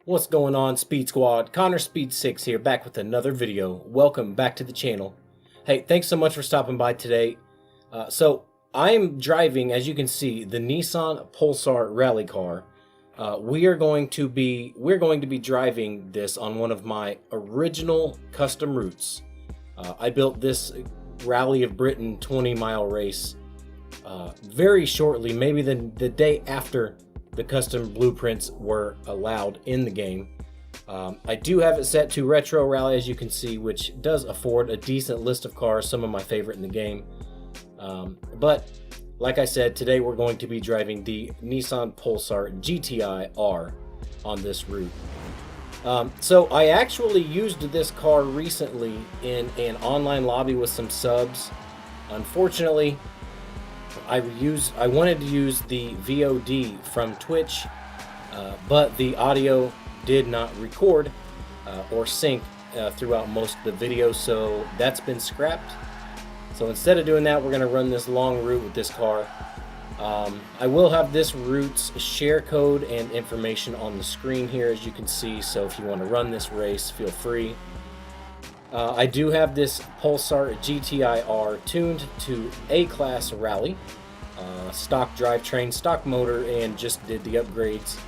What's going on, Speed Squad? CONNERSPEED6 here, back with another video. Welcome back to the channel. Hey, thanks so much for stopping by today. So I'm driving, as you can see, the Nissan Pulsar rally car. We're going to be driving this on one of my original custom routes. I built this Rally of Britain 20-mile race very shortly, maybe the day after the custom blueprints were allowed in the game. I do have it set to Retro Rally, as you can see, which does afford a decent list of cars, some of my favorite in the game. But like I said, today we're going to be driving the Nissan Pulsar GTI R on this route. So I actually used this car recently in an online lobby with some subs. Unfortunately, I wanted to use the VOD from Twitch, but the audio did not record or sync throughout most of the video, so that's been scrapped. So instead of doing that, we're going to run this long route with this car. I will have this route's share code and information on the screen here, as you can see, so if you want to run this race, feel free. I do have this Pulsar GTI R tuned to A-Class Rally, stock drivetrain, stock motor, and just did the upgrades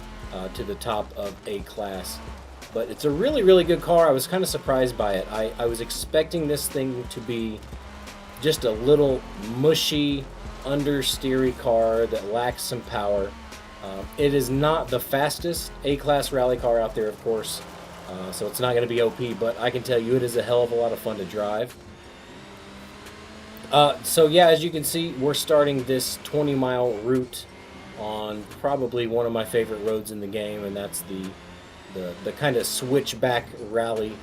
to the top of A-Class. But it's a really, really good car. I was kind of surprised by it. I was expecting this thing to be just a little mushy, understeery car that lacks some power. It is not the fastest A-Class rally car out there, of course. So it's not going to be OP, but I can tell you it is a hell of a lot of fun to drive. So yeah, as you can see, we're starting this 20-mile route on probably one of my favorite roads in the game, and that's the kind of switchback rally.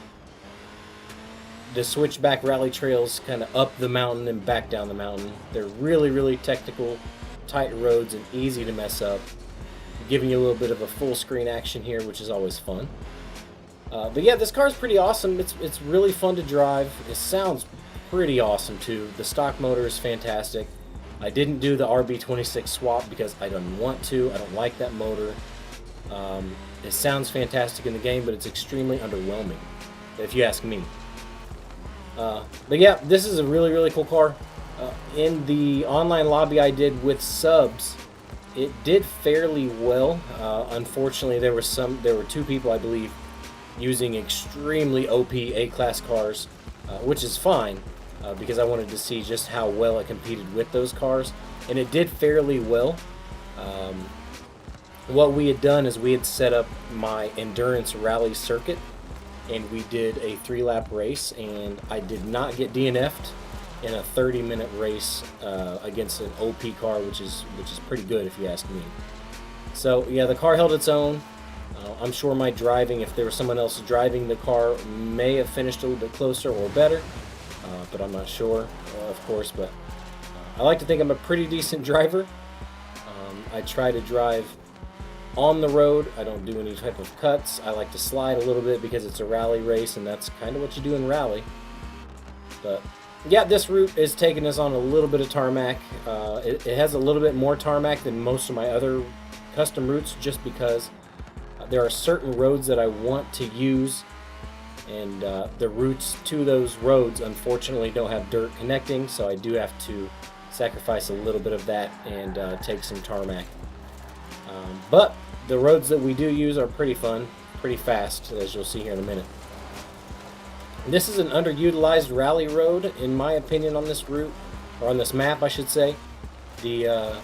The switchback rally trails kind of up the mountain and back down the mountain. They're really, really technical, tight roads and easy to mess up. Giving you a little bit of a full screen action here, which is always fun. But yeah, this car is pretty awesome. It's really fun to drive. It sounds pretty awesome too. The stock motor is fantastic. I didn't do the RB26 swap because I don't want to. I don't like that motor. It sounds fantastic in the game, but it's extremely underwhelming, if you ask me. But yeah, this is a really, really cool car. In the online lobby I did with subs, it did fairly well. Unfortunately, there were two people, I believe, using extremely OP A-Class cars, which is fine, because I wanted to see just how well it competed with those cars, and it did fairly well. What we had done is we had set up my endurance rally circuit, and we did a 3-lap race, and I did not get DNF'd in a 30-minute race against an OP car, which is pretty good if you ask me. So yeah, the car held its own. I'm sure my driving, if there was someone else driving the car, may have finished a little bit closer or better, but I'm not sure, of course. But I like to think I'm a pretty decent driver. I try to drive on the road. I don't do any type of cuts. I like to slide a little bit because it's a rally race, and that's kind of what you do in rally. But yeah, this route is taking us on a little bit of tarmac. It has a little bit more tarmac than most of my other custom routes, just because there are certain roads that I want to use, and the routes to those roads unfortunately don't have dirt connecting, so I do have to sacrifice a little bit of that and take some tarmac. But the roads that we do use are pretty fun, pretty fast, as you'll see here in a minute. This is an underutilized rally road, in my opinion, on this route, or on this map, I should say. The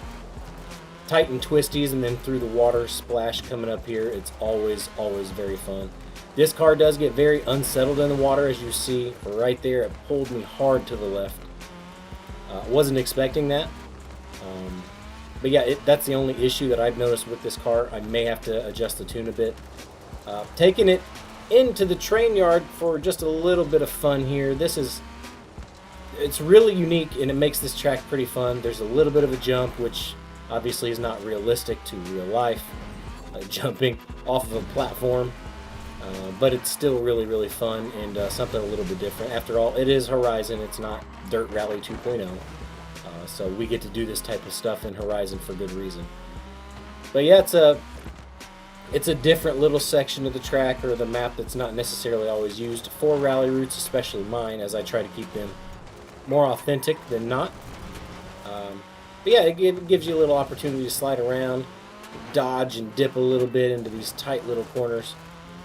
tight and twisties, and then through the water splash coming up here, it's always very fun. This car does get very unsettled in the water, as you see right there. It pulled me hard to the left. Wasn't expecting that. But yeah, that's the only issue that I've noticed with this car. I may have to adjust the tune a bit. Taking it into the train yard for just a little bit of fun here. It's really unique, and it makes this track pretty fun. There's a little bit of a jump, which obviously is not realistic to real life, jumping off of a platform. But it's still really, really fun, and something a little bit different. After all, it is Horizon. It's not Dirt Rally 2.0. So we get to do this type of stuff in Horizon for good reason. But yeah, it's a It's a different little section of the track or the map that's not necessarily always used for rally routes, especially mine, as I try to keep them more authentic than not. But yeah, it gives you a little opportunity to slide around, dodge and dip a little bit into these tight little corners,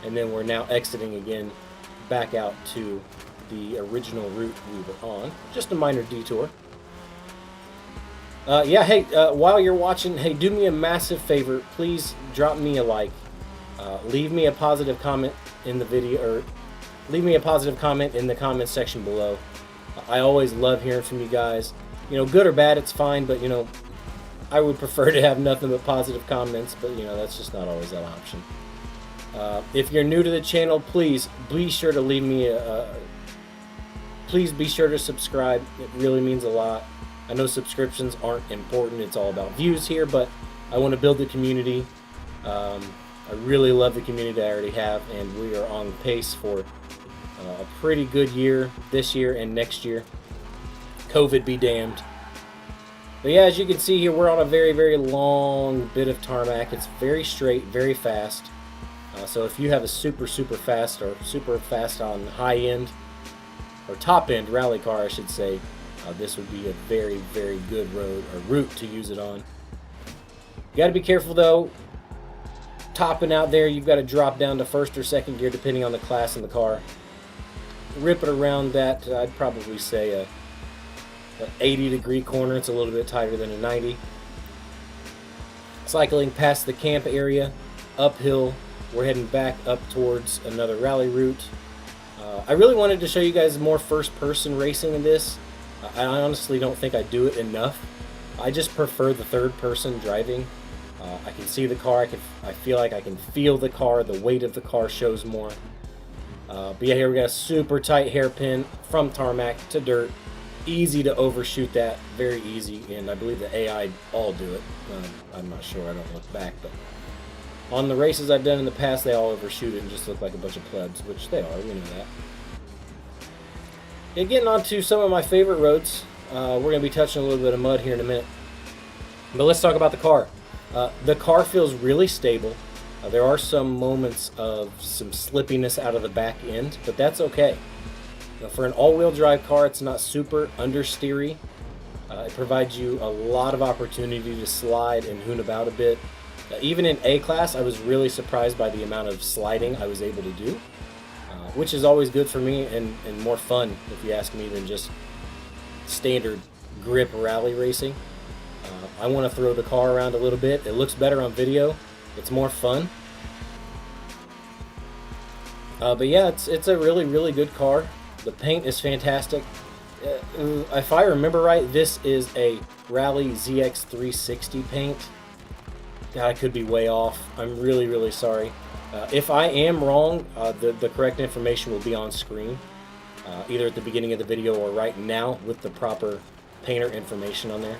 and then we're now exiting again back out to the original route we were on. Just a minor detour. Yeah, hey, while you're watching, hey, do me a massive favor. Please drop me a like. Leave me a positive comment in the video, or leave me a positive comment in the comment section below. I always love hearing from you guys. You know, good or bad, it's fine, but, you know, I would prefer to have nothing but positive comments, but, you know, that's just not always an option. If you're new to the channel, please be sure to leave me please be sure to subscribe. It really means a lot. I know subscriptions aren't important. It's all about views here, but I want to build the community. I really love the community I already have, and we are on pace for a pretty good year this year and next year. COVID be damned. But yeah, as you can see here, we're on a very, very long bit of tarmac. It's very straight, very fast. So if you have a super fast or super fast on high end or top end rally car, I should say, this would be a very, very good road or route to use it on. You got to be careful though. Topping out there, you've got to drop down to first or second gear depending on the class in the car. Rip it around that, I'd probably say an 80-degree corner. It's a little bit tighter than a 90. Cycling past the camp area, uphill. We're heading back up towards another rally route. I really wanted to show you guys more first-person racing in this. I honestly don't think I do it enough. I just prefer the third-person driving. I can see the car. I feel like I can feel the car. The weight of the car shows more. But yeah, here we got a super tight hairpin from tarmac to dirt. Easy to overshoot that. Very easy. And I believe the AI all do it. I'm not sure. I don't look back, but on the races I've done in the past, they all overshoot it and just look like a bunch of plebs, which they are. We know that. Yeah, getting on to some of my favorite roads. We're going to be touching a little bit of mud here in a minute. But let's talk about the car. The car feels really stable. There are some moments of some slippiness out of the back end, but that's okay. You know, for an all-wheel drive car, it's not super understeery. It provides you a lot of opportunity to slide and hoon about a bit. Even in A-Class, I was really surprised by the amount of sliding I was able to do, which is always good for me and more fun, if you ask me, than just standard grip rally racing. I want to throw the car around a little bit. It looks better on video. It's more fun. But yeah, it's a really, really good car. The paint is fantastic. If I remember right, this is a Rally ZX360 paint. God, I could be way off. I'm really, really sorry. If I am wrong, the correct information will be on screen, either at the beginning of the video or right now with the proper painter information on there.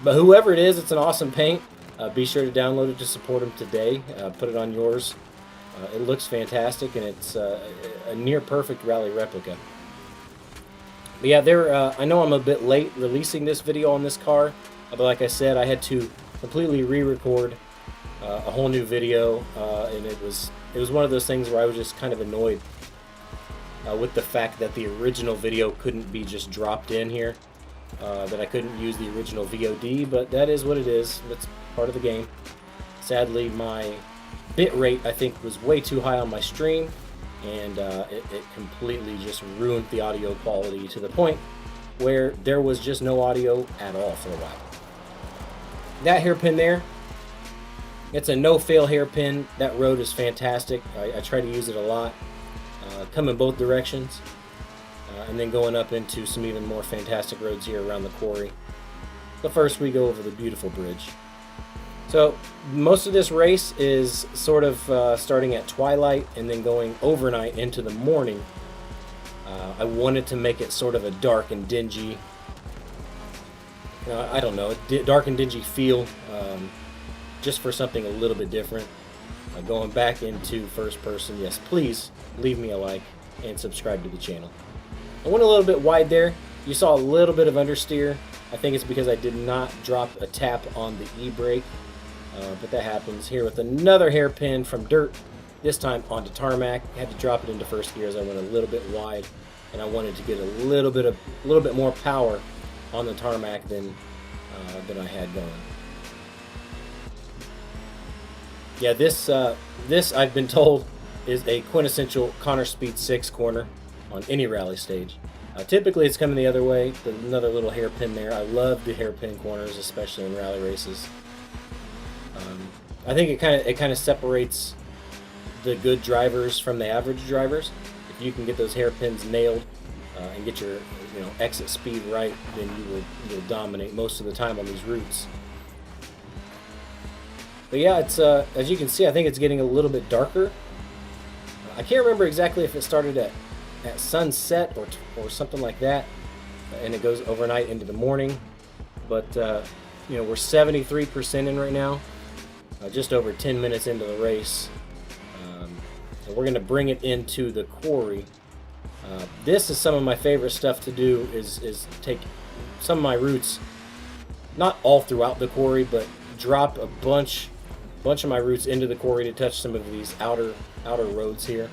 But whoever it is, it's an awesome paint. Be sure to download it to support them today. Put it on yours. It looks fantastic, and it's a near perfect rally replica. But yeah, I know I'm a bit late releasing this video on this car, but like I said, I had to completely re-record a whole new video, and it was one of those things where I was just kind of annoyed with the fact that the original video couldn't be just dropped in here, that I couldn't use the original VOD, but that is what it is. That's part of the game. Sadly, my bit rate, I think, was way too high on my stream, and it completely just ruined the audio quality to the point where there was just no audio at all for a while. That hairpin there, it's a no-fail hairpin. That road is fantastic. I try to use it a lot. Come in both directions, and then going up into some even more fantastic roads here around the quarry. But first we go over the beautiful bridge. So most of this race is sort of starting at twilight and then going overnight into the morning. I wanted to make it sort of a dark and dingy, I don't know, dark and dingy feel, just for something a little bit different. Going back into first person, yes, please leave me a like and subscribe to the channel. I went a little bit wide there. You saw a little bit of understeer. I think it's because I did not drop a tap on the e-brake. But that happens here with another hairpin from dirt, this time onto tarmac. I had to drop it into first gear as I went a little bit wide, and I wanted to get a little bit more power on the tarmac than I had going. Yeah, this I've been told is a quintessential CONNERSPEED 6 corner on any rally stage. Typically it's coming the other way, another little hairpin there. I love the hairpin corners, especially in rally races. I think it kind of separates the good drivers from the average drivers. If you can get those hairpins nailed and get your exit speed right, then you'll dominate most of the time on these routes. But yeah, it's as you can see, I think it's getting a little bit darker. I can't remember exactly if it started at sunset or something like that, and it goes overnight into the morning. But we're 73% in right now, just over 10 minutes into the race. And we're going to bring it into the quarry. This is some of my favorite stuff to do, is take some of my routes, not all throughout the quarry, but drop a bunch of my routes into the quarry to touch some of these outer roads here.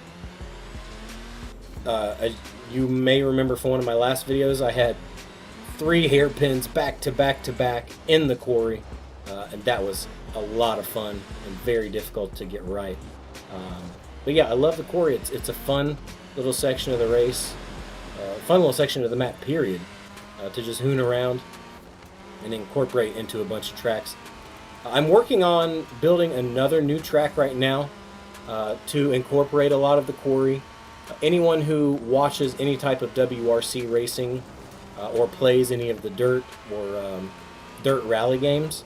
You may remember from one of my last videos, I had 3 hairpins back to back in the quarry, and that was a lot of fun and very difficult to get right. But yeah, I love the quarry. It's a fun little section of the race, fun little section of the map, period, to just hoon around and incorporate into a bunch of tracks. I'm working on building another new track right now to incorporate a lot of the quarry. Anyone who watches any type of WRC racing or plays any of the dirt or dirt rally games,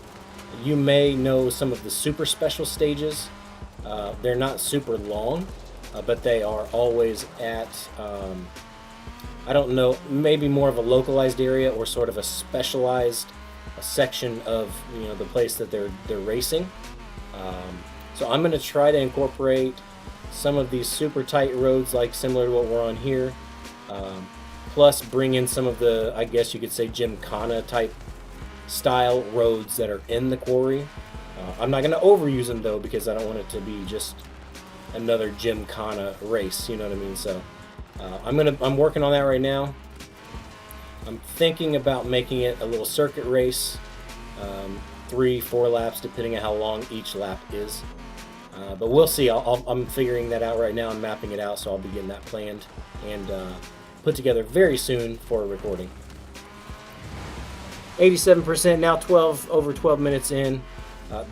you may know some of the super special stages. They're not super long, but they are always at, I don't know, maybe more of a localized area or sort of a specialized section of the place that they're racing. So I'm going to try to incorporate some of these super tight roads, like similar to what we're on here, plus bring in some of the, I guess you could say, Gymkhana type style roads that are in the quarry. I'm not going to overuse them though, because I don't want it to be just another Gymkhana race, you know what I mean? So I'm working on that right now. I'm thinking about making it a little circuit race, 3-4 laps, depending on how long each lap is. But we'll see. I'm figuring that out right now. I'm mapping it out, so I'll be getting that planned and put together very soon for a recording. 87% now, over 12 minutes in.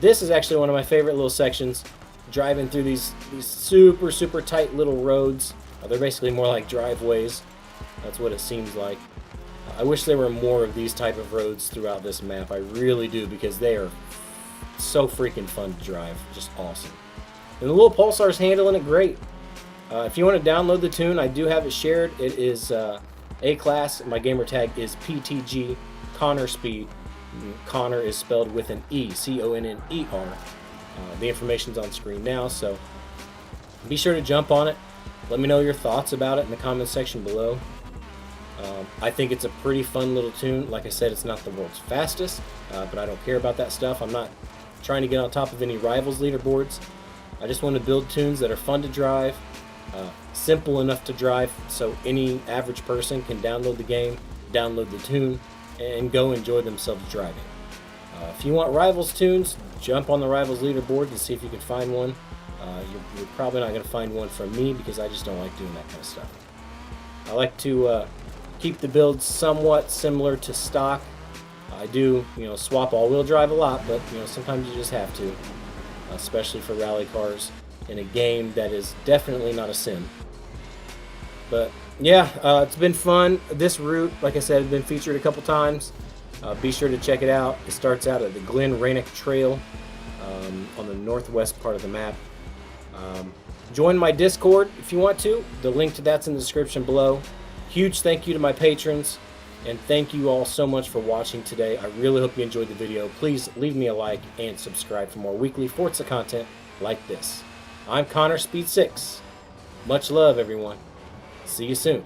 This is actually one of my favorite little sections, driving through these super tight little roads. They're basically more like driveways. That's what it seems like. I wish there were more of these type of roads throughout this map. I really do, because they are so freaking fun to drive. Just awesome. And the little Pulsar's handling it great. If you want to download the tune, I do have it shared. It is A-Class. My gamer tag is PTG CONNERSPEED. Connor is spelled with an E, C-O-N-N-E-R. The information's on screen now, so be sure to jump on it. Let me know your thoughts about it in the comments section below. I think it's a pretty fun little tune. Like I said, it's not the world's fastest, but I don't care about that stuff. I'm not trying to get on top of any rivals leaderboards. I just want to build tunes that are fun to drive, simple enough to drive so any average person can download the game, download the tune, and go enjoy themselves driving. If you want rivals tunes, jump on the rivals leaderboard and see if you can find one. You're probably not going to find one from me, because I just don't like doing that kind of stuff. I like to keep the build somewhat similar to stock. I do, swap all-wheel drive a lot, but sometimes you just have to, especially for rally cars in a game that is definitely not a sim. But yeah, it's been fun. This route, like I said, has been featured a couple times. Be sure to check it out. It starts out at the Glen Rainick Trail on the northwest part of the map. Join my Discord if you want to. The link to that's in the description below. Huge thank you to my patrons, and thank you all so much for watching today. I really hope you enjoyed the video. Please leave me a like and subscribe for more weekly Forza content like this. I'm CONNERSPEED 6. Much love, everyone. See you soon.